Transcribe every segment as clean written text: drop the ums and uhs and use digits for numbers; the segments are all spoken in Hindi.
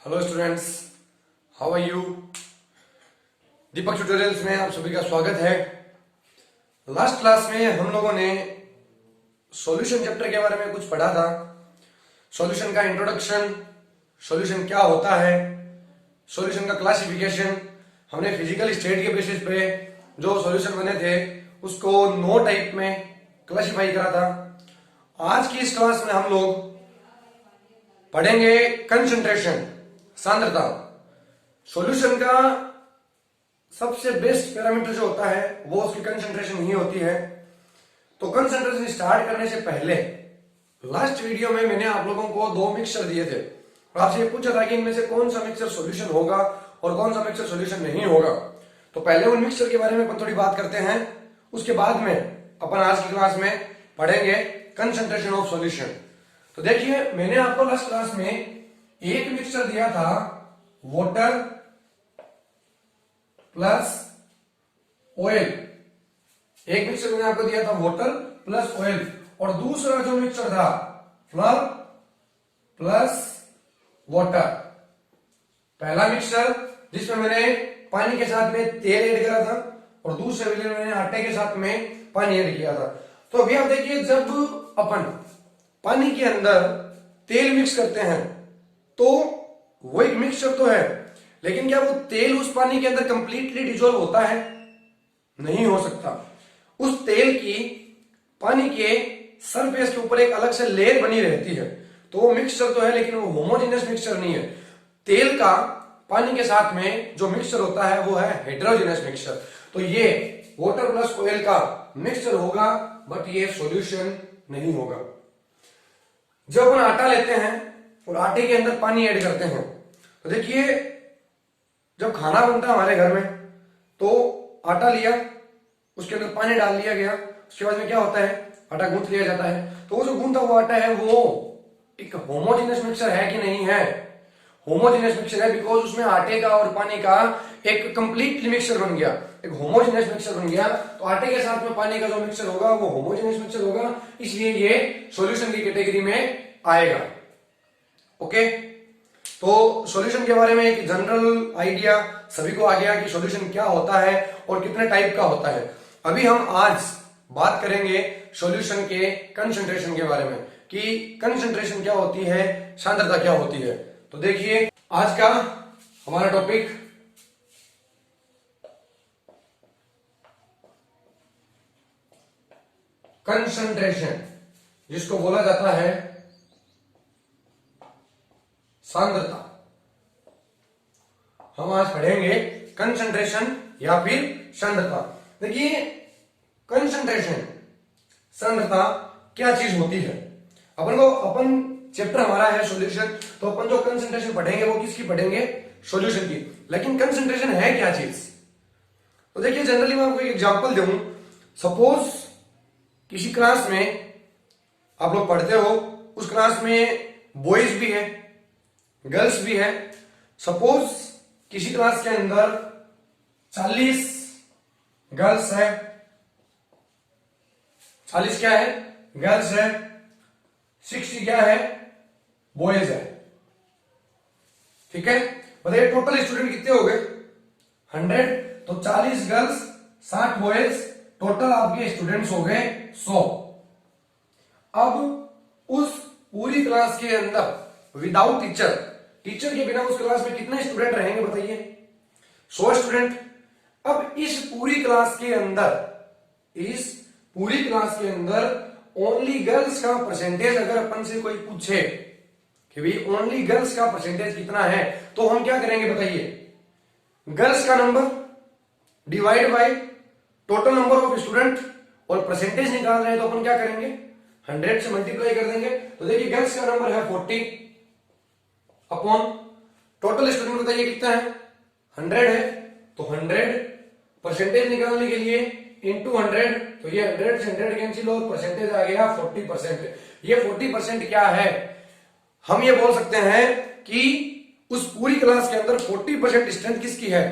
Hello students, how are you. Deepak tutorials में आप सभी का स्वागत है। लास्ट क्लास में हम लोगों ने सॉल्यूशन चैप्टर के बारे में कुछ पढ़ा था। सॉल्यूशन का इंट्रोडक्शन, सॉल्यूशन क्या होता है, सॉल्यूशन का क्लासिफिकेशन, हमने फिजिकल स्टेट के बेसिस पे जो सॉल्यूशन बने थे उसको 9 टाइप में क्लासिफाई करा था। आज की इस क्लास में हम लोग पढ़ेंगे कंसंट्रेशन, सांद्रता। सॉल्यूशन का सबसे बेस्ट पैरामीटर जो होता है वो उसकी कंसंट्रेशन ही होती है। तो कंसंट्रेशन स्टार्ट करने से पहले लास्ट वीडियो में मैंने आप लोगों को 2 मिक्सचर दिए थे और आपसे ये पूछा था कि इनमें से कौन सा मिक्सचर सॉल्यूशन होगा और कौन सा मिक्सचर सॉल्यूशन नहीं होगा। तो पहले उन मिक्सचर के बारे में अपन थोड़ी बात करते हैं, उसके बाद में अपन आज की क्लास में पढ़ेंगे कंसंट्रेशन ऑफ सॉल्यूशन। तो देखिए, मैंने आपको लास्ट क्लास में एक मिक्सचर दिया था वाटर प्लस ऑयल। एक मिक्सचर मैंने आपको दिया था वाटर प्लस ऑयल और दूसरा जो मिक्सचर था फ्लर प्लस वाटर। पहला मिक्सचर जिसमें मैंने पानी के साथ में तेल ऐड करा था और दूसरे में मैंने आटे के साथ में पानी ऐड किया था। तो अभी आप देखिए, जब अपन पानी के अंदर तेल मिक्स करते हैं तो वो एक मिक्सचर तो है, लेकिन क्या वो तेल उस पानी के अंदर कंप्लीटली डिजोल्व होता है? नहीं हो सकता। उस तेल की पानी के सरफेस के ऊपर एक अलग से लेयर बनी रहती है। तो वो मिक्सचर तो है, लेकिन वो होमोजेनियस मिक्सचर नहीं है। तेल का पानी के साथ में जो मिक्सचर होता है वो है हेटेरोजेनियस मिक्सचर। तो ये वाटर प्लस ऑयल का मिक्सचर होगा, बट ये सॉल्यूशन नहीं होगा। जब अपन आटा लेते हैं और आटे के अंदर पानी ऐड करते हैं तो देखिए, जब खाना बनता है हमारे घर में तो आटा लिया, उसके अंदर पानी डाल दिया गया, उसके बाद में क्या होता है, आटा गूंथ लिया जाता है। तो वो जो गूंथा हुआ आटा है वो एक होमोजेनियस मिक्सचर है कि नहीं है? होमोजेनियस मिक्सचर है, बिकॉज उसमें आटे का और पानी का एक कंप्लीट मिक्सचर बन गया, एक होमोजेनियस मिक्सचर बन गया। तो आटे के साथ में पानी का जो मिक्सचर होगा वो होमोजेनियस मिक्सचर होगा, इसलिए ये सॉल्यूशन की कैटेगरी में आएगा। ओके, तो सॉल्यूशन के बारे में एक जनरल आइडिया सभी को आ गया कि सॉल्यूशन क्या होता है और कितने टाइप का होता है। अभी हम आज बात करेंगे सॉल्यूशन के कंसंट्रेशन के बारे में कि कंसंट्रेशन क्या होती है, सांद्रता क्या होती है। तो देखिए, आज का हमारा टॉपिक कंसंट्रेशन, जिसको बोला जाता है सांद्रता। हम आज पढ़ेंगे कंसंट्रेशन या फिर सांद्रता। देखिए, कंसंट्रेशन, सांद्रता क्या चीज होती है। अपन चैप्टर हमारा है सॉल्यूशन, तो अपन जो कंसंट्रेशन पढ़ेंगे वो किसकी पढ़ेंगे? सॉल्यूशन की। लेकिन कंसंट्रेशन है क्या चीज? तो देखिए, जनरली मैं आपको एक एग्जांपल दूं। सपोज किसी क्लास में आप लोग पढ़ते हो, उस क्लास में बॉयज भी है, गर्ल्स भी है। सपोज किसी क्लास के अंदर 40 गर्ल्स है, 40 क्या है? गर्ल्स है, 60 क्या है? बॉयज है। ठीक है, बताइए टोटल स्टूडेंट कितने हो गए? 100। तो 40 गर्ल्स 60 बॉयज, टोटल आपके स्टूडेंट्स हो गए 100। अब उस पूरी क्लास के अंदर विदाउट टीचर, टीचर के बिना उस क्लास में कितने स्टूडेंट रहेंगे बताइए? 100 स्टूडेंट। अब इस पूरी क्लास के अंदर ओनली गर्ल्स का परसेंटेज अगर अपन से कोई पूछे कि भाई ओनली गर्ल्स का परसेंटेज कितना है, तो हम क्या करेंगे बताइए? गर्ल्स का number divide by total number of student, और परसेंटेज निकाल रहे हैं तो अपन क्या करेंगे? 100 से मल्टीप्लाई कर देंगे। तो देखिए, गर्ल्स का नंबर है 40 अपॉन टोटल स्टूडेंट बताइए कितना है? 100 है। तो 100 परसेंटेज निकालने के लिए इंटू 100, तो ये 100 से 100 कैंसिल और परसेंटेज आ गया 40%। ये 40% क्या है? हम ये बोल सकते हैं कि उस पूरी क्लास के अंदर 40% स्ट्रेंथ किसकी है?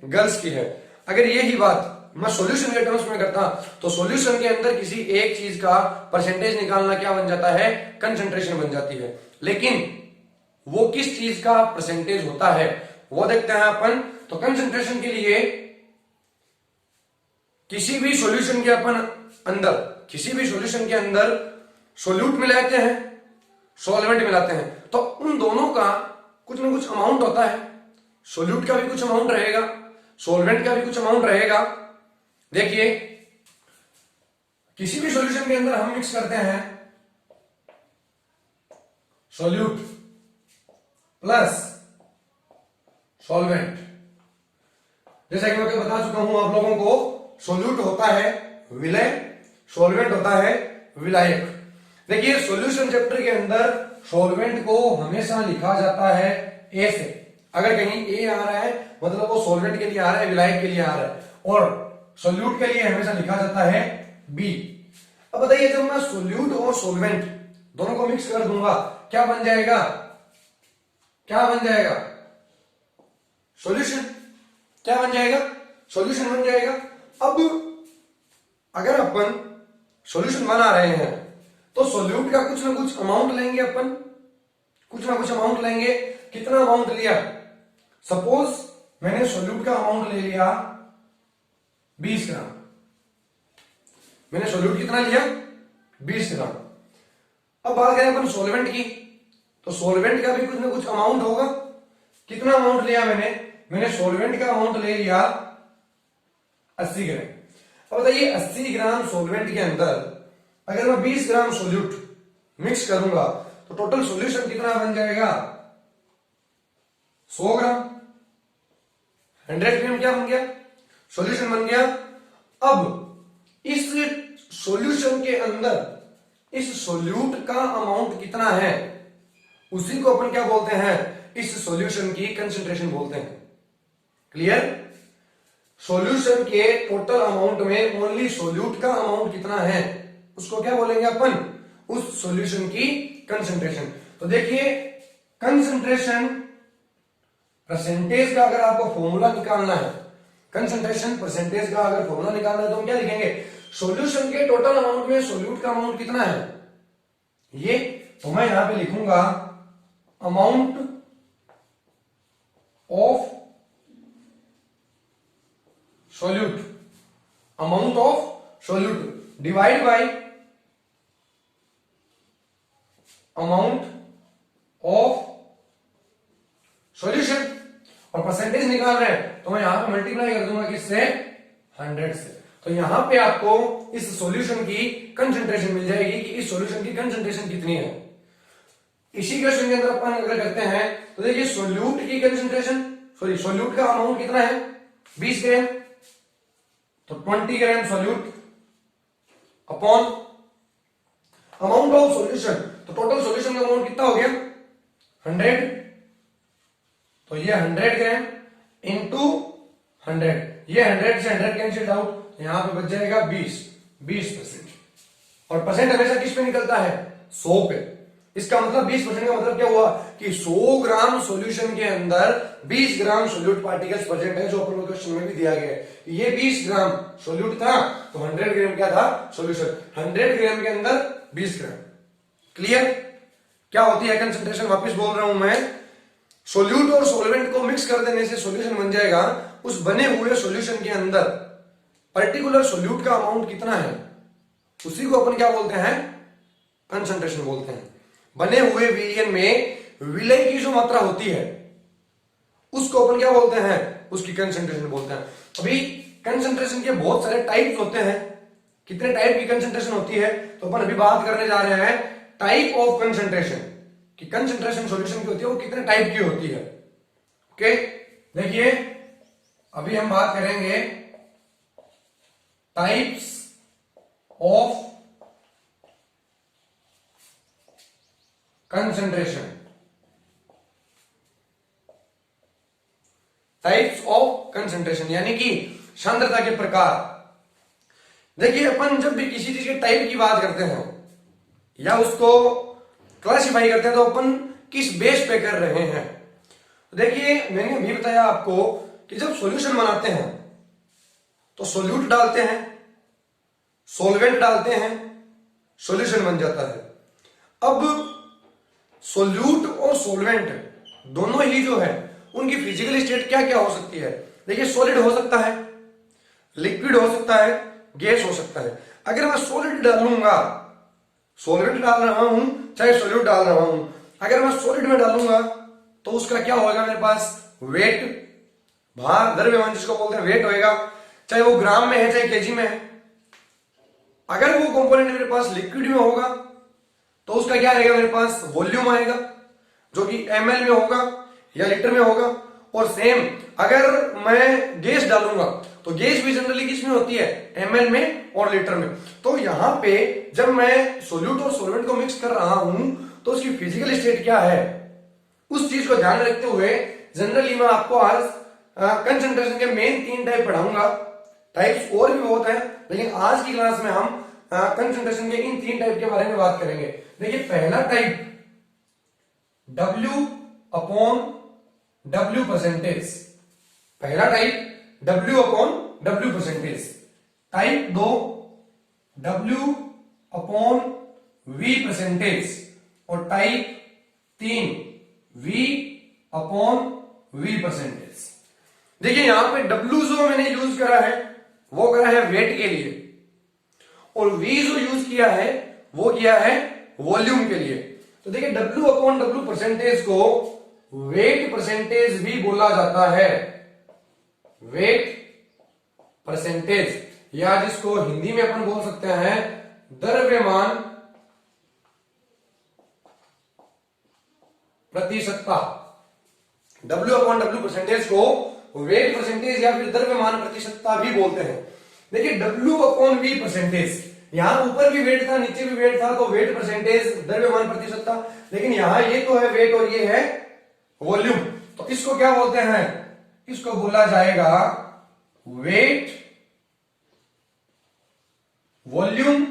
गर्ल्स की है। अगर यही बात मैं सॉल्यूशन के टर्म्स में करता तो सॉल्यूशन के अंदर किसी एक चीज का परसेंटेज निकालना क्या बन जाता है? कंसंट्रेशन बन जाती है। लेकिन वो किस चीज का परसेंटेज होता है वो देखते हैं अपन। तो कंसंट्रेशन के लिए किसी भी सॉल्यूशन के अंदर सोल्यूट मिलाते हैं, सॉल्वेंट मिलाते हैं, तो उन दोनों का कुछ ना कुछ अमाउंट होता है। सोल्यूट का भी कुछ अमाउंट रहेगा, सॉल्वेंट का भी कुछ अमाउंट रहेगा। देखिए किसी भी सॉल्यूशन के अंदर हम मिक्स करते हैं सोल्यूट प्लस सॉल्वेंट। जैसा कि मैं बता चुका हूं आप लोगों को, सोल्यूट होता है विलय, सॉल्वेंट होता है विलायक। देखिए सॉल्यूशन चैप्टर के अंदर सॉल्वेंट को हमेशा लिखा जाता है ए से। अगर कहीं ए आ रहा है मतलब वो सॉल्वेंट के लिए आ रहा है, विलायक के लिए आ रहा है, और सोल्यूट के लिए हमेशा लिखा जाता है बी। अब बताइए जब मैं सोल्यूट और सॉल्वेंट दोनों को मिक्स कर दूंगा क्या बन जाएगा, सॉल्यूशन। क्या बन जाएगा, सॉल्यूशन बन जाएगा। अब अगर अपन सॉल्यूशन बना रहे हैं तो सोल्यूट का कुछ ना कुछ अमाउंट लेंगे अपन, कितना अमाउंट लिया, सपोज मैंने सोल्यूट का अमाउंट ले लिया 20 ग्राम। मैंने सोल्यूट कितना लिया 20 ग्राम। अब बात करें अपन सॉल्वेंट की, तो सॉल्वेंट का भी कुछ ना कुछ अमाउंट होगा। कितना अमाउंट लिया मैंने सॉल्वेंट का अमाउंट ले लिया 80 ग्राम। अब बताइए 80 ग्राम सॉल्वेंट के अंदर अगर मैं 20 ग्राम सोल्यूट मिक्स करूंगा तो टोटल सॉल्यूशन कितना बन जाएगा, 100 ग्राम। 100 ग्राम क्या बन गया, सॉल्यूशन बन गया। अब इस सॉल्यूशन के अंदर इस सोल्यूट का अमाउंट कितना है उसी को अपन क्या बोलते हैं, इस सॉल्यूशन की कंसंट्रेशन बोलते हैं। क्लियर। सॉल्यूशन के टोटल अमाउंट में ओनली सोल्यूट का अमाउंट कितना है उसको क्या बोलेंगे अपन, उस सॉल्यूशन की कंसंट्रेशन। तो देखिए कंसंट्रेशन परसेंटेज का अगर आपको फॉर्मूला निकालना है, कंसंट्रेशन परसेंटेज का अगर फॉर्मूला निकालना है तो हम क्या लिखेंगे, सॉल्यूशन के टोटल अमाउंट में सोल्यूट का अमाउंट कितना है ये। तो मैं यहां पे लिखूंगा amount of solute divide by amount of solution. और परसेंटेज निकाल रहे हैं तो मैं यहां पे मल्टीप्लाई कर दूंगा किससे, 100 से। तो यहां पे आपको इस सॉल्यूशन की कंसंट्रेशन मिल जाएगी कि इस सॉल्यूशन की कंसंट्रेशन कितनी है। इसी क्वेश्चन के अंदर अपन अगर करते हैं तो देखिए सोल्यूट की कंसंट्रेशन, सोल्यूट का अमाउंट कितना है 20 ग्राम, तो 20 ग्राम solute upon amount of solution, तो टोटल सॉल्यूशन का अमाउंट कितना हो गया 100, तो ये 100 ग्राम इंटू 100, ये 100 से 100 कैंसिल आउट, यहां पे बच जाएगा 20%। और परसेंट हमेशा किस पे निकलता है, 100 पे। इसका मतलब 20% का मतलब क्या हुआ कि 100 ग्राम सॉल्यूशन के अंदर 20 ग्राम सोल्यूट पार्टिकल्स प्रेजेंट है, जो अपन को क्वेश्चन में भी दिया गया है। ये 20 ग्राम सोल्यूट था तो 100 ग्राम क्या था सॉल्यूशन, 100 ग्राम के अंदर 20 ग्राम। क्लियर। क्या होती है कंसंट्रेशन, वापस बोल रहा हूं मैं, सोल्यूट और सॉल्वेंट को मिक्स कर देने से सॉल्यूशन बन जाएगा। उस बने हुए सॉल्यूशन के अंदर पर्टिकुलर सोल्यूट का अमाउंट कितना है उसी को अपन क्या बोलते हैं, कंसंट्रेशन बोलते हैं। बने हुए विलयन में विलय की जो मात्रा होती है उसको अपन क्या बोलते हैं, उसकी कंसंट्रेशन बोलते हैं। अभी कंसंट्रेशन के बहुत सारे टाइप्स होते हैं, कितने टाइप की कंसंट्रेशन होती है तो अपन अभी बात करने जा रहे हैं टाइप ऑफ कंसंट्रेशन, कि कंसंट्रेशन सॉल्यूशन की होती है वो कितने टाइप की होती है। ओके देखिए अभी हम बात करेंगे types of concentration, types of concentration यानी कि सांद्रता के प्रकार। देखिए अपन जब भी किसी चीज के टाइप की बात करते हैं या उसको क्लासिफाई करते हैं तो अपन किस बेस पे कर रहे हैं। देखिए मैंने अभी बताया आपको कि जब सॉल्यूशन बनाते हैं तो सोल्यूट डालते हैं, सॉल्वेंट डालते हैं, सॉल्यूशन बन जाता है। अब सोल्यूट और सॉल्वेंट दोनों ही जो है उनकी फिजिकल स्टेट क्या क्या हो सकती है। देखिए सॉलिड हो सकता है, लिक्विड हो सकता है, गैस हो सकता है। अगर मैं सॉलिड डालूंगा, सॉल्वेंट डाल रहा हूं चाहे सॉल्यूट डाल रहा हूं, अगर मैं सॉलिड में डालूंगा तो उसका क्या होगा, मेरे पास वेट, भार, द्रव्यमान जिसको बोलते हैं वेट होएगा, चाहे वो ग्राम में है चाहे केजी में है। अगर वो कंपोनेंट मेरे पास लिक्विड में होगा तो उसका क्या रहेगा, मेरे पास वॉल्यूम आएगा जो कि ml में होगा या लीटर में होगा। और सेम अगर मैं गैस डालूंगा तो गैस भी जनरली किस में होती है, ml में और लीटर में। तो यहां पे जब मैं सोल्यूट और सॉल्वेंट को मिक्स कर रहा हूं तो उसकी फिजिकल स्टेट क्या है, उस चीज को ध्यान रखते हुए जनरली मैं आपको आज कंसंट्रेशन के मेन 3 टाइप पढ़ाऊंगा। टाइप्स और भी बहुत है, लेकिन आज की क्लास में हम कंसंट्रेशन के इन 3 टाइप के बारे में बात करेंगे। देखिए पहला type W upon W percentage, पहला type W upon W percentage. Type 2 W upon V percentage और type 3 V upon V percentage. देखिए यहां पे W जो मैंने यूज करा है वो करा है वेट के लिए, और V जो यूज किया है वो किया है वॉल्यूम के लिए। तो देखिए W अपॉन W परसेंटेज को वेट परसेंटेज भी बोला जाता है, वेट परसेंटेज, या जिसको हिंदी में अपन बोल सकते हैं द्रव्यमान प्रतिशतता। W अपॉन W परसेंटेज को वेट परसेंटेज या फिर द्रव्यमान प्रतिशतता भी बोलते हैं। देखिए W अपॉन V परसेंटेज, यहां ऊपर भी वेट था नीचे भी वेट था, तो वेट परसेंटेज द्रव्यमान प्रतिशतता, लेकिन यहां ये तो है वेट और ये है वॉल्यूम। तो इसको क्या बोलते हैं, इसको बोला जाएगा weight volume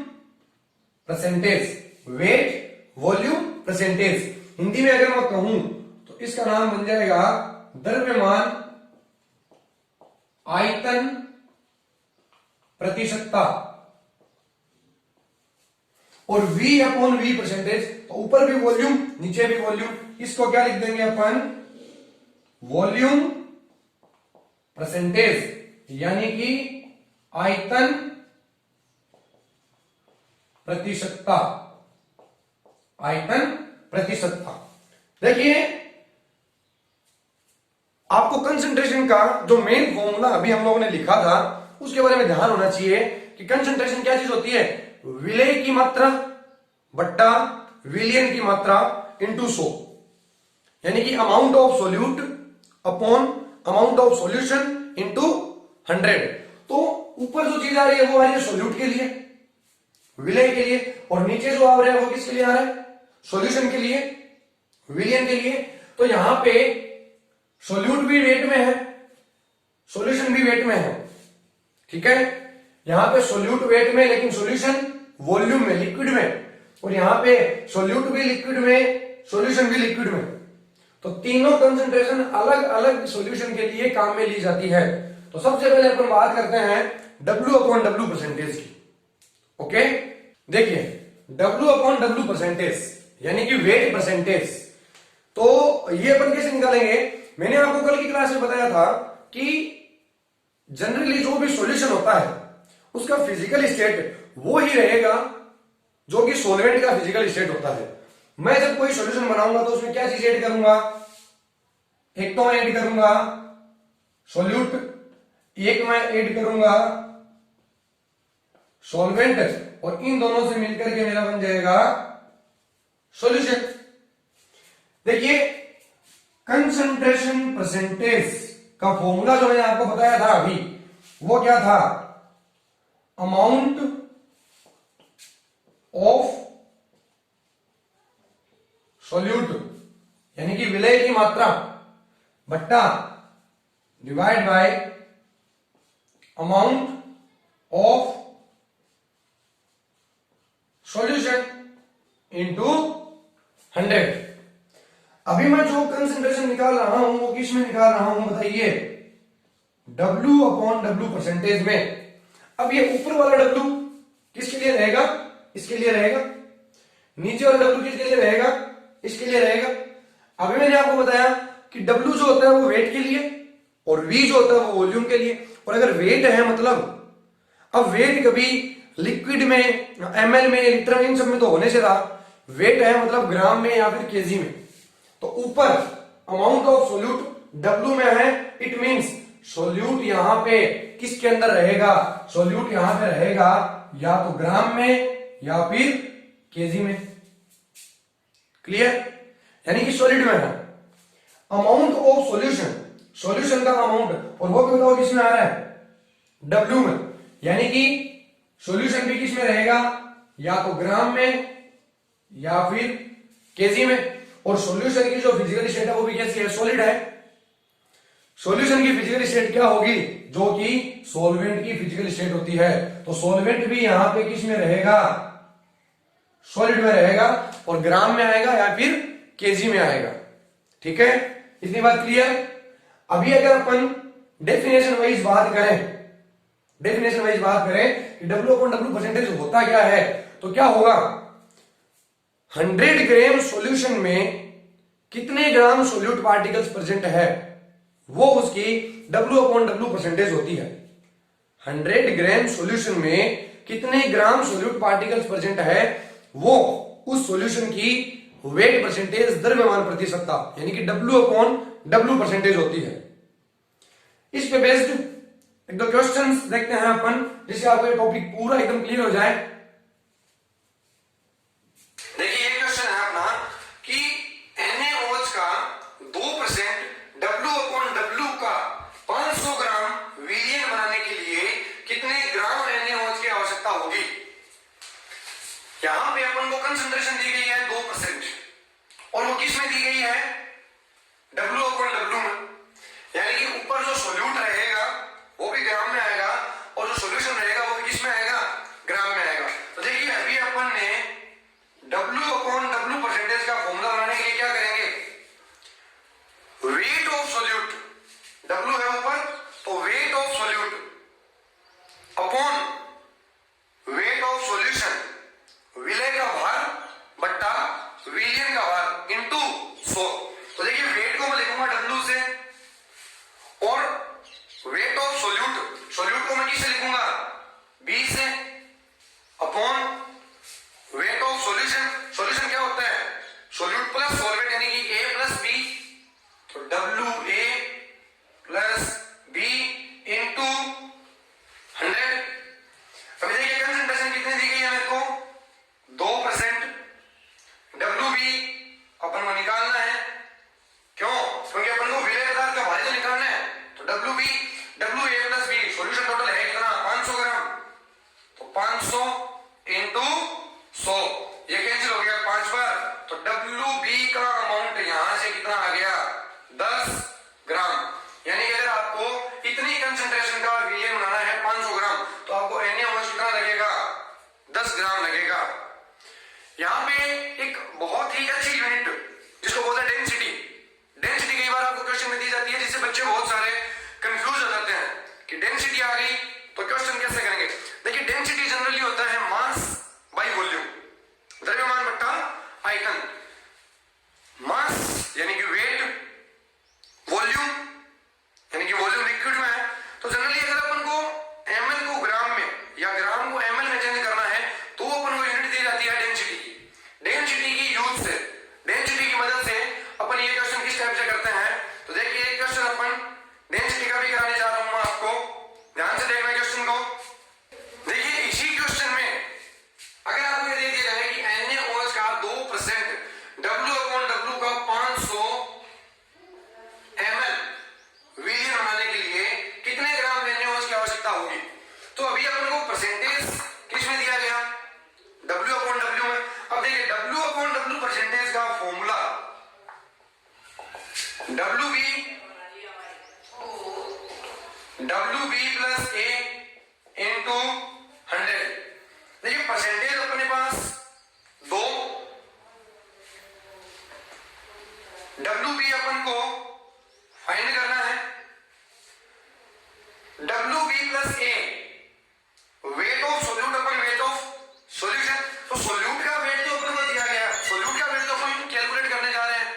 percentage, weight volume percentage. Hindi में अगर मैं कहूं तो इसका नाम बन जाएगा द्रव्यमान आयतन प्रतिशतता। और V अपॉन V परसेंटेज, तो ऊपर भी वॉल्यूम नीचे भी वॉल्यूम, इसको क्या लिख देंगे अपन, वॉल्यूम परसेंटेज, यानी कि आयतन प्रतिशतता, आयतन प्रतिशतता। देखिए आपको कंसंट्रेशन का जो मेन फॉर्मूला अभी हम लोगों ने लिखा था उसके बारे में ध्यान होना चाहिए कि कंसंट्रेशन क्या चीज होती है, विलेय की मात्रा बट्टा विलियन की मात्रा इंटू 100, यानी कि amount of solute upon amount of solution into 100। तो ऊपर जो चीज आ रही है वो आ रही है सोल्यूट के लिए, विलेय के लिए, और नीचे जो आ रहा है वो किसके लिए आ रहा है, सॉल्यूशन के लिए, विलियन के लिए। तो यहां पे सोल्यूट भी वेट में है, सॉल्यूशन भी वेट में है, ठीक है। यहां पे सोल्यूट वेट में लेकिन सॉल्यूशन वॉल्यूम में, लिक्विड में, और यहां पे सोल्यूट भी लिक्विड में, सॉल्यूशन भी लिक्विड में। तो तीनों कंसंट्रेशन अलग अलग सॉल्यूशन के लिए काम में ली जाती है। तो सबसे पहले अपन बात करते हैं W अपॉन W परसेंटेज की। ओके, देखिए W अपॉन W परसेंटेज यानी कि वेट परसेंटेज, तो ये अपन कैसे निकालेंगे। मैंने आपको कल की क्लास में बताया था कि जनरली जो भी सॉल्यूशन होता है उसका फिजिकल स्टेट वो ही रहेगा जो कि सॉल्वेंट का फिजिकल स्टेट होता है। मैं जब कोई सॉल्यूशन बनाऊंगा तो उसमें क्या चीज ऐड करूंगा, एक तो मैं ऐड करूंगा सॉल्यूट, एक मैं ऐड करूंगा सॉल्वेंट, और इन दोनों से मिलकर के मेरा बन जाएगा सॉल्यूशन। देखिए कंसंट्रेशन परसेंटेज का फॉर्मूला जो मैंने आपको बताया था अभी, वो क्या था, अमाउंट ऑफ सॉल्यूट यानी कि विलेय की मात्रा बट्टा divide by amount of solution into 100। अभी मैं जो कंसंट्रेशन निकाल रहा हूं वो किस में निकाल रहा हूं बताइए, W अपॉन W परसेंटेज में। अब ये ऊपर वाला W किसके लिए रहेगा, इसके लिए रहेगा, नीचे वाला W किसके लिए रहेगा, इसके लिए रहेगा। अभी मैंने आपको बताया कि W जो होता है वो वेट के लिए और V जो होता है वो वॉल्यूम के लिए। और अगर वेट है मतलब, अब वेट कभी लिक्विड में, ml में, लीटर में, इन सब में तो होने से रहा, वेट है मतलब ग्राम में या फिर केजी में। तो ऊपर अमाउंट ऑफ सोल्यूट W में है, इट मींस सोल्यूट यहां पे किसके अंदर रहेगा, सोल्यूट यहां पे रहेगा या तो ग्राम में या फिर केजी में। क्लियर? यानी कि सॉलिड में है अमाउंट ऑफ सॉल्यूशन, सॉल्यूशन का अमाउंट, और वो भी बताओ किसमें आ रहा है, W में। यानी कि सॉल्यूशन भी किसमें रहेगा, या तो ग्राम में या फिर केजी में। और सॉल्यूशन की जो फिजिकल स्टेट है वो भी कैसी है, सॉलिड है। सॉल्यूशन की फिजिकल स्टेट क्या होगी, जो कि सॉल्वेंट की फिजिकल स्टेट होती है। तो सॉल्वेंट भी यहां पे किस में रहेगा, सॉलिड में रहेगा, और ग्राम में आएगा या फिर केजी में आएगा। ठीक है, इतनी बात क्लियर। अभी अगर अपन डेफिनेशन वाइज बात करें, डेफिनेशन वाइज बात करें कि W/W परसेंटेज होता क्या है, तो क्या होगा, 100 ग्राम सॉल्यूशन में कितने ग्राम सोल्यूट पार्टिकल्स प्रेजेंट है, वो उसकी W/W परसेंटेज होती है। 100 ग्राम सॉल्यूशन में कितने ग्राम सोल्यूट पार्टिकल्स प्रेजेंट है, वो उस सॉल्यूशन की वेट परसेंटेज, द्रव्यमान प्रतिशतता, यानी कि W/W परसेंटेज होती है। इस पे बेस्ड एक दो क्वेश्चंस देखते हैं अपन, जिससे आपको ये टॉपिक पूरा एकदम क्लियर हो जाए। देखिए ये क्वेश्चन है अपना कि NaOH का 2% W/W का 500 ग्राम विलयन बनाने के लिए कितने ग्राम NaOH की आवश्यकता होगी। यहां पे अपन को कंसंट्रेशन दी गई है 2%, और वो किस में दी गई है, W/W में। यानी कि ऊपर जो सोल्यूट रहेगा वो भी ग्राम में आएगा, और जो सॉल्यूशन रहेगा वो भी किस में आएगा, ग्राम में आएगा। तो देखिए अभी अपन ने W/W परसेंटेज का फॉर्मूला बनाने के लिए क्या करेंगे, वेट ऑफ सोल्यूट, W है ऊपर, तो weight of solute upon weight of solution, विलय का भार बट्टा विलयन का भार इनटू 100। तो देखिए वेट को मैं लिखूंगा W से, और वेट ऑफ सोल्यूट, सोल्यूट को मैं किससे लिखूंगा, B से, upon weight of solution, solution क्या होता है, सोल्यूट प्लस सॉल्वेंट, यानी कि A प्लस B, तो WA प्लस B इंटू 100। अभी देखिए कंसंट्रेशन कितनी दी गई है मेरे को, 2%। WB अपन को निकालना है, क्यों, क्योंकि अपन को विलय पदार्थ का भार तो निकालना है। तो WB, WA plus B, solution total है कितना, 500 ग्राम, तो 500 इंटू 100, ये कैंसिल हो गया 5 बार। तो WB का अमाउंट यहां से कितना आ गया, 10 ग्राम। यानी अगर आपको इतनी कंसंट्रेशन का विलयन बनाना है 500 ग्राम, तो आपको NaOH कितना लगेगा, 10 ग्राम लगेगा। यहां पे एक बहुत ही अच्छी यूनिट जिसको बोलते हैं डेंसिटी, डेंसिटी कई बार आपको क्वेश्चन में दी जाती है, जिससे बच्चे बहुत सारे कंफ्यूज हो जाते हैं कि डेंसिटी आ गई तो क्वेश्चन कैसे करेंगे। देखिए डेंसिटी जनरली होता है मास बाय वॉल्यूम, द्रव्यमान बट्टा आयतन। मास यानी कि वेट, वॉल्यूम यानी कि वॉल्यूम लिक्विड में है। तो जनरली अगर अपन को ml को ग्राम में या ग्राम को ml में चेंज करना है, तो अपन को यूनिट दी जाती है डेंसिटी की। डेंसिटी की यूज से, डेंसिटी की मदद से अपन ये क्वेश्चन किस टाइप से करते हैं, तो देखिए एक क्वेश्चन अपन डेंसिटी का भी कराने जा रहा हूं मैं आपको, ध्यान से देखना क्वेश्चन को। देखिए इसी क्वेश्चन में अगर आपको ये दे दिया जाए कि NaOH का 2% W/W का 500 ml विलयन बनाने के लिए कितने ग्राम NaOH की आवश्यकता होगी, तो अभी अपन को परसेंटेज किस में दिया गया, W/W में। अब देखिए W/W परसेंटेज का formula WB plus A into 100। देखिए परसेंटेज अपने पास 2, WB अपन को फाइंड करना है, WB plus A weight of solute upon weight of solution. तो सोल्यूट का वेट तो अपन को दिया गया, सोल्यूट का वेट तो अपन कैलकुलेट करने जा रहे हैं,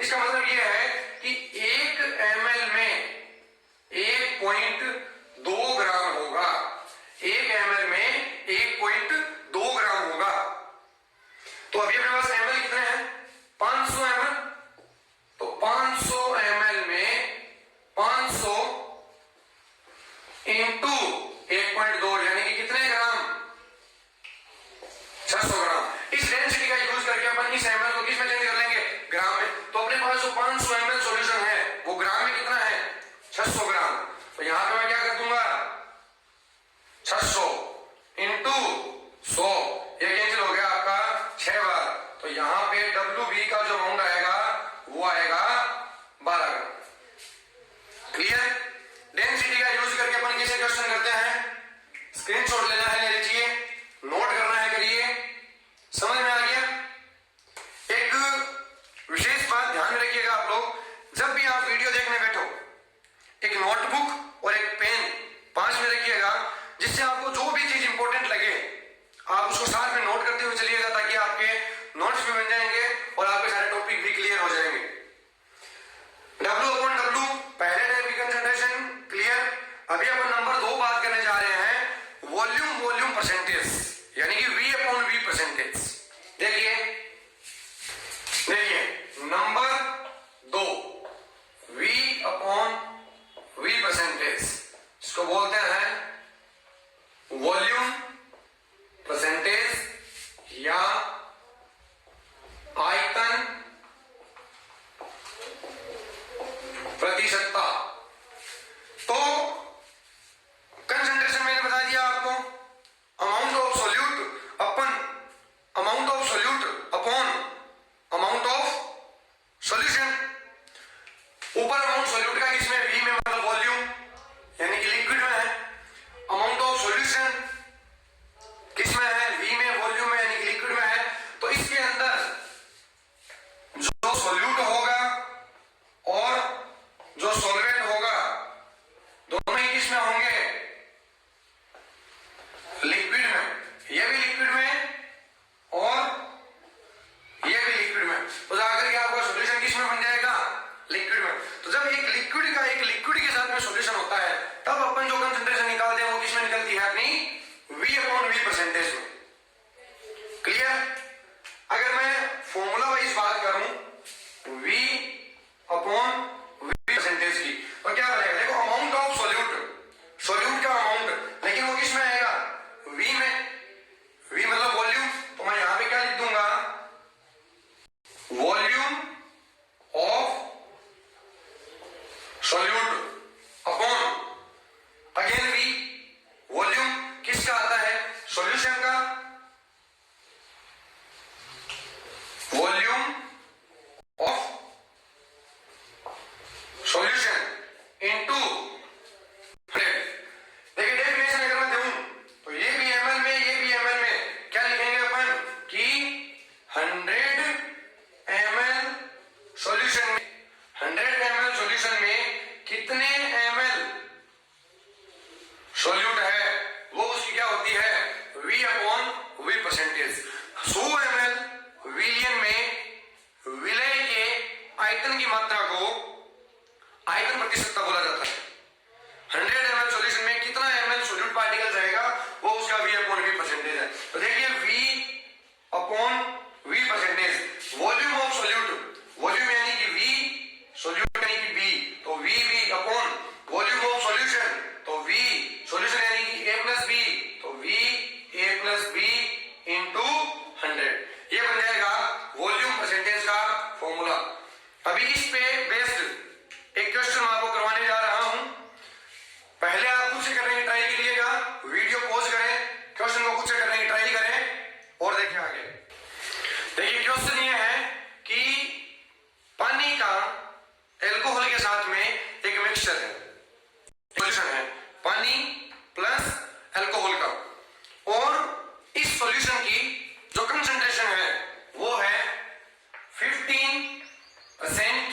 इसका मतलब ये है कि 1 ml में 1.2 ग्राम होगा। 1 ml में 1.2 ग्राम होगा। तो अभी अपने पास ml कितने हैं? 500 ml। तो 500 ml में 500 इंटू 1.2 यानी कि कितने ग्राम? 600 ग्राम। इस डेंसिटी का यूज करके अपन इस ml को किस में चेंज कर लेंगे? ग्राम में। तो अपने पास जो 500 ml सॉल्यूशन है वो ग्राम में कितना है? 600 ग्राम। तो यहां पे मैं क्या कर दूंगा? 600 इंटू 100, ये कैंसिल हो गया आपका 6 बार। तो यहां पे WB का जो अमाउंट आएगा वो आएगा 12 ग्राम। क्लियर? डेंसिटी का यूज करके अपन कैसे क्वेश्चन करते हैं? स्क्रीनशॉट लेना है, ले लीजिए, नोट करना है, करिए। समझ में आ गया? एक विशेष बात ध्यान में रखिएगा आप लोग, जब भी आप वीडियो देखने बैठो एक नोटबुक और एक पेन पास में रखिएगा, जिससे आपको जो भी चीज इंपॉर्टेंट लगे आप उसको साथ में नोट करते हुए चलिएगा, ताकि आपके नोट्स भी बन जाएंगे और आपके सारे टॉपिक भी क्लियर हो जाएंगे। W/W पहले टाइप की कंसंट्रेशन क्लियर। अभी अपन नंबर 2 बात करने जा रहे हैं, वॉल्यूम परसेंटेज, यानी कि V/V परसेंटेज। देखिए नंबर 2 V/V परसेंटेज, इसको बोलते हैं वॉल्यूम परसेंटेज या आयतन प्रतिशतता। तो कंसंट्रेशन मैंने बता दिया आपको, amount of solute upon amount of solution. ऊपर अमाउंट सोल्यूट का किसमें? V में, मतलब वॉल्यूम यानी कि लिक्विड में है। अमाउंट ऑफ सॉल्यूशन किसमें है? V में, वॉल्यूम में यानी कि लिक्विड में है। तो इसके अंदर जो सोल्यूट होगा और जो सॉल्वेंट होगा दोनों ही किसमें होंगे? लिक्विड में। ये भी लिक्विड में और ये भी लिक्विड में। तो जाकर के आपका सॉल्यूशन किसमें बन जाएगा? लिक्विड में। तो जब एक लिक्विड के साथ में सॉल्यूशन होता है, तब अपन जो कंसंट्रेशन निकालते हैं वो किसमें निकलती है? अपनी V/V परसेंटेज में। क्लियर? अगर मैं फॉर्मूला वाइज बात करूं V/V परसेंटेज की, तो क्या बनेगा? देखो, अमाउंट ऑफ सोल्यूट का अमाउंट, लेकिन वो किसमें आएगा? V में। V मतलब वॉल्यूम। तो मैं यहां पे क्या लिख दूंगा? Volume of solute upon again V। Volume किसका आता है? सॉल्यूशन का। Volume of solution into 100। देखिए डेफिनेशन अगर मैं दूं तो ये भी ml में, ये भी ml में, क्या लिखेंगे अपन कि 100 ml सॉल्यूशन में, 100 ml सॉल्यूशन में कितने ml सॉल्यूट है, वो उसकी क्या होती है? V/V percentage. 100 ml विलियन में विलय के आयतन की मात्रा को आयतन प्रतिशतता बोला जाता है। 100 ml सॉल्यूशन में कितना ml सोल्यूट पार्टिकल रहेगा, वो उसका V/V परसेंटेज है। तो देखिए V/V percentage, volume of solute, volume यानी कि V, सोल्यूट यानी कि B, तो VV upon volume of solution, तो V सॉल्यूशन यानी कि A+B, तो VA+B इंटू 100। ये बन जाएगा वॉल्यूम परसेंटेज का फॉर्मूला। अभी इस पे बेस्ड एक क्वेश्चन मैं आपको करवाने जा रहा हूं। पहले आप खुद से करने की ट्राई कीजिएगा, वीडियो पॉज करें, क्वेश्चन को खुद से करने की ट्राई करें और देखें आगे। देखिए क्वेश्चन ये है कि पानी का एल्कोहल के साथ में एक मिक्सचर है, सॉल्यूशन है, पानी प्लस एल्कोहल का, और इस सॉल्यूशन की जो कंसंट्रेशन है वो है 15%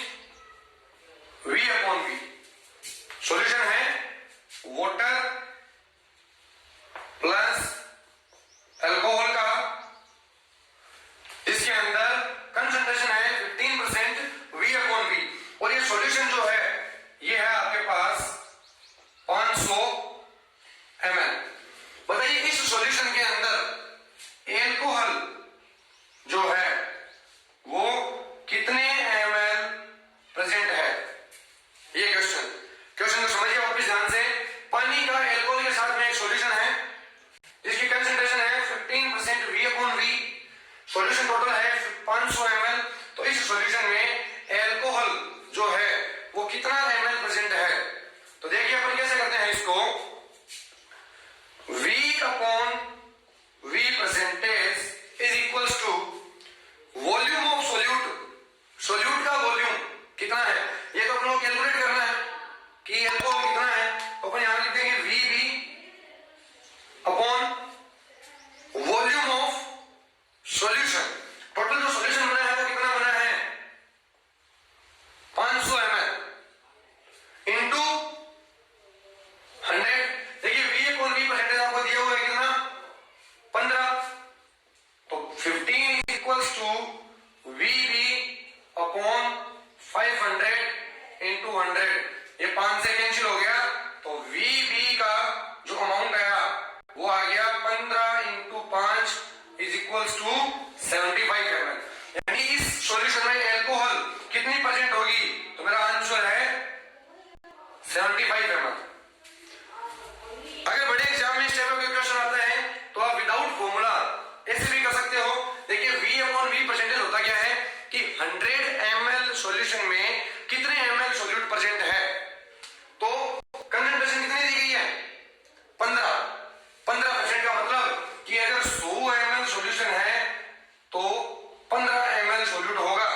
V/V। सॉल्यूशन है वाटर प्लस एल्कोहल का, इसके अंदर कंसंट्रेशन है 15% V/V 100 इंटू 100, ये 5 से कैंसिल हो गया, तो VB का जो अमाउंट आया वो आ गया 15 into 5 is equals to 75 ml। यानी इस सॉल्यूशन में एल्कोहल कितनी परसेंट होगी, तो मेरा आंसर है 75 ml। अगर बड़े एग्जाम में इस टाइप के क्वेश्चन आते हैं तो आप विदाउट फॉर्मूला ऐसे भी कर सकते हो। देखिए V/V परसेंटेज होता क्या है कि 100 ml सॉल्यूशन में कितने ml सॉल्यूट परसेंट है, तो कंसंट्रेशन कितनी दी गई है 15% का मतलब कि अगर 100 ml सॉल्यूशन है तो 15 ml सॉल्यूट होगा।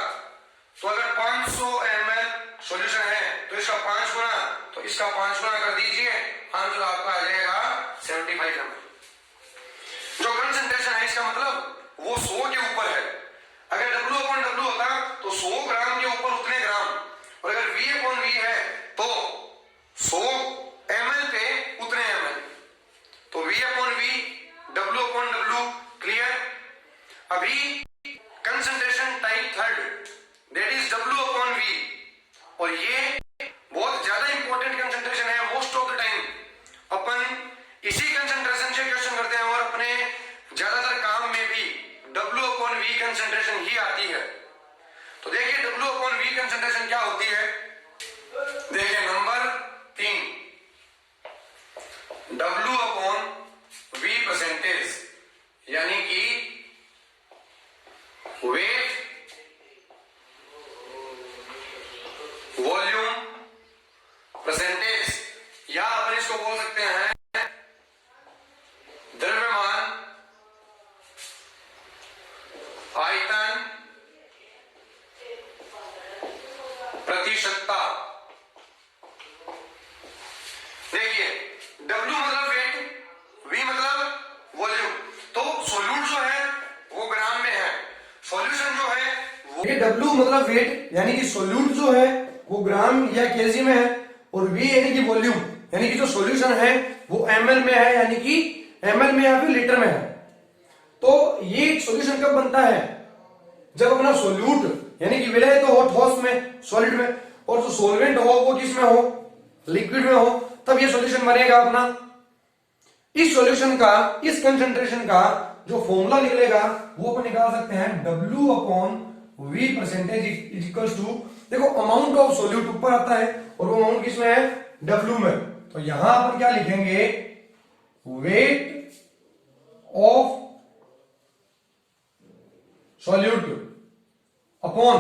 तो अगर 500 ml सॉल्यूशन है तो इसका 5 गुना, तो इसका 5 गुना कर दीजिए, आंसर आपका आ जाएगा 75 ml। जो कंसंट्रेशन है इसका मतलब वो 100 के ऊपर है। अगर W/W होता तो 100 ग्राम के ऊपर उतने ग्राम, और अगर V/V है तो 100 ml पे उतने ml, तो V/V W/W क्लियर। अभी concentration type third that is W/V, और ये बहुत ज्यादा इंपॉर्टेंट कंसंट्रेशन है। मोस्ट ऑफ द टाइम अपन इसी कंसंट्रेशन से क्वेश्चन करते हैं और अपने ज्यादातर काम में भी W/V कंसंट्रेशन ही आती है। तो देखिए W/V कंसंट्रेशन क्या होती है, देखिए नंबर 3 W/V परसेंटेज, यानी कि वेट वॉल्यूम परसेंटेज, या अपन इसको बोल सकते हैं द्रव्यमान आयतन प्रतिशतता। देखिए W मतलब वेट, V मतलब वॉल्यूम, तो सोल्यूट जो है वो ग्राम में है, सॉल्यूशन जो है वो W मतलब वेट यानी कि सोल्यूट जो है वो ग्राम या केजी में है, और V यानी कि वॉल्यूम यानी कि जो सॉल्यूशन है वो ml में है, यानी कि ml में या फिर लीटर में है। तो ये सॉल्यूशन कब बनता है, जब अपना सोल्यूट यानी कि विलय तो हो ठोस में, सॉलिड में, और जो सॉल्वेंट हो वो किस में हो, लिक्विड में हो, तब ये सॉल्यूशन बनेगा अपना। इस सॉल्यूशन का, इस कंसंट्रेशन का जो फॉर्मूला निकलेगा वो अपन निकाल सकते हैं W/V percentage is equals to, देखो अमाउंट ऑफ सोल्यूट ऊपर आता है और वो अमाउंट किसमें है, W में, तो यहां अपन क्या लिखेंगे, weight of solute upon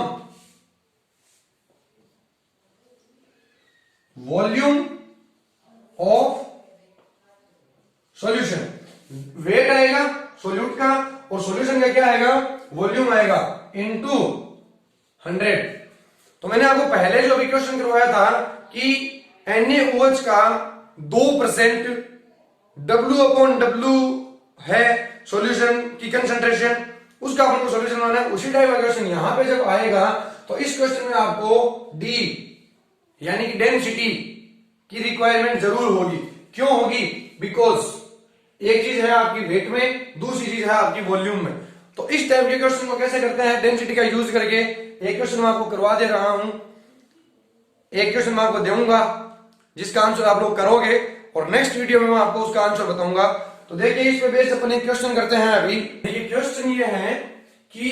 volume of solution. Weight आएगा सॉल्यूट का और सॉल्यूशन का क्या आएगा, वॉल्यूम आएगा, इनटू 100। तो मैंने आपको पहले जो क्वेश्चन करवाया था कि NaOH का 2% W/W है सॉल्यूशन की कंसंट्रेशन, उसका अपन को सॉल्यूशन बनाना है। उसी टाइप का क्वेश्चन यहां पे जब आएगा तो इस क्वेश्चन में आपको D यानी कि डेंसिटी की रिक्वायरमेंट जरूर होगी। क्यों होगी, बिकॉज एक चीज है आपकी वेट में, दूसरी चीज है आपकी वॉल्यूम में। तो इस टाइप के क्वेश्चन को कैसे करते हैं, डेंसिटी का यूज करके। एक क्वेश्चन मैं आपको करवा दे रहा हूं, एक क्वेश्चन मैं आपको दूंगा जिसका आंसर आप लोग करोगे, और नेक्स्ट वीडियो में मैं आपको उसका आंसर बताऊंगा। तो देखिए इस पे बेस अपन एक क्वेश्चन करते हैं। अभी देखिए क्वेश्चन ये है कि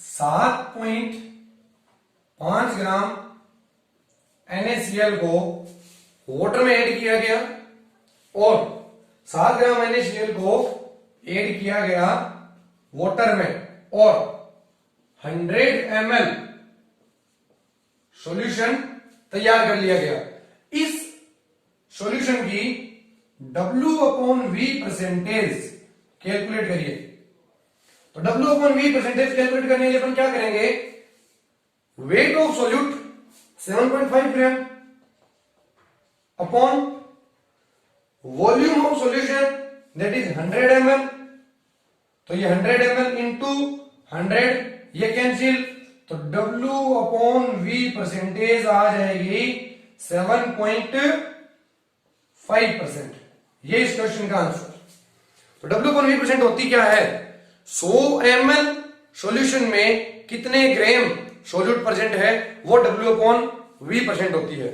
7.5 ग्राम NaCl को वाटर में ऐड किया गया और 7 ग्राम NaCl को ऐड किया गया वाटर में, और 100 ml सॉल्यूशन तैयार कर लिया गया। इस सॉल्यूशन की W/V परसेंटेज कैलकुलेट करिए। तो W/V परसेंटेज कैलकुलेट करने के लिए अपन क्या करेंगे, wait of solute 7.5 gram upon volume of solution that is 100 ml, तो ये 100 ml इंटू 100 ये कैंसिल, तो W/V परसेंटेज आ जाएगी 7.5%। ये इस क्वेश्चन का आंसर। तो W/V परसेंट होती क्या है, 100 ml सॉल्यूशन में कितने ग्राम सोल्यूट प्रेजेंट है वो W/V% होती है।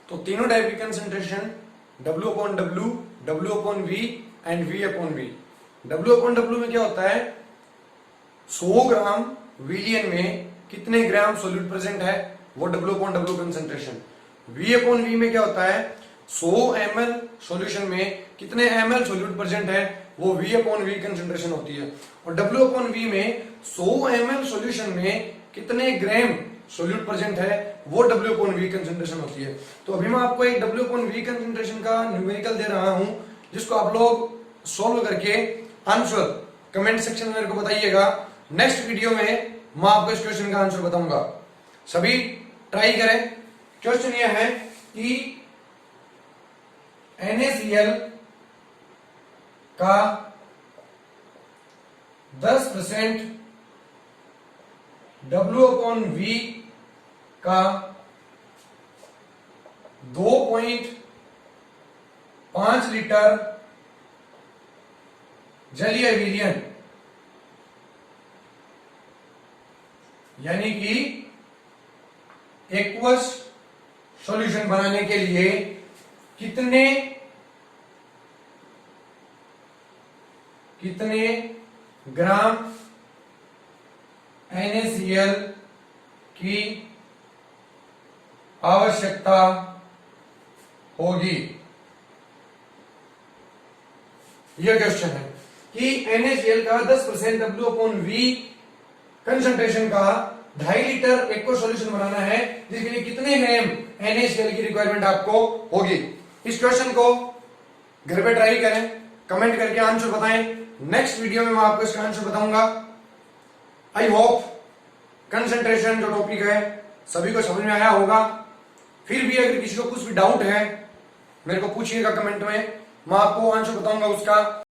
तो तीनों टाइप की concentration W/W, W/V and V/V। W/W में क्या होता है, 100 ग्राम विलियन में कितने ग्राम सोल्यूट प्रेजेंट है वो W/W कंसंट्रेशन। V/V में क्या होता है, 100 ml सॉल्यूशन में कितने ml सोल्यूट प्रेजेंट है वो V/V कंसंट्रेशन होती है। और W/V में 100 ml सॉल्यूशन में कितने ग्राम सोल्यूट प्रेजेंट है वो W/V कंसंट्रेशन होती है। तो अभी मैं आपको एक W/V कंसंट्रेशन का न्यूमेरिकल दे रहा हूं जिसको आप लोग सॉल्व करके आंसर कमेंट सेक्शन में मेरे को बताइएगा। नेक्स्ट वीडियो में मैं आपको इस क्वेश्चन का आंसर बताऊंगा। सभी ट्राई करें। क्वेश्चन यह है कि NaCl का 10% W/V का 2.5 लीटर जलीय विलयन यानी कि एक्वस सॉल्यूशन बनाने के लिए कितने ग्राम NaCl की आवश्यकता होगी। यह क्वेश्चन है कि NaCl का 10% W/V कंसंट्रेशन का 2.5 लीटर एक्वा सॉल्यूशन बनाना है जिसके लिए कितने ग्राम NaCl की रिक्वायरमेंट आपको होगी। इस क्वेश्चन को घर पे ट्राई करें, कमेंट करके आंसर बताएं। नेक्स्ट वीडियो में मैं आपको इसका आंसर बताऊंगा। आई होप कंसंट्रेशन जो टॉपिक है सभी को समझ में आया होगा। फिर भी अगर किसी को कुछ भी डाउट है मेरे को पूछिएगा कमेंट में, मैं आपको आंसर बताऊंगा उसका।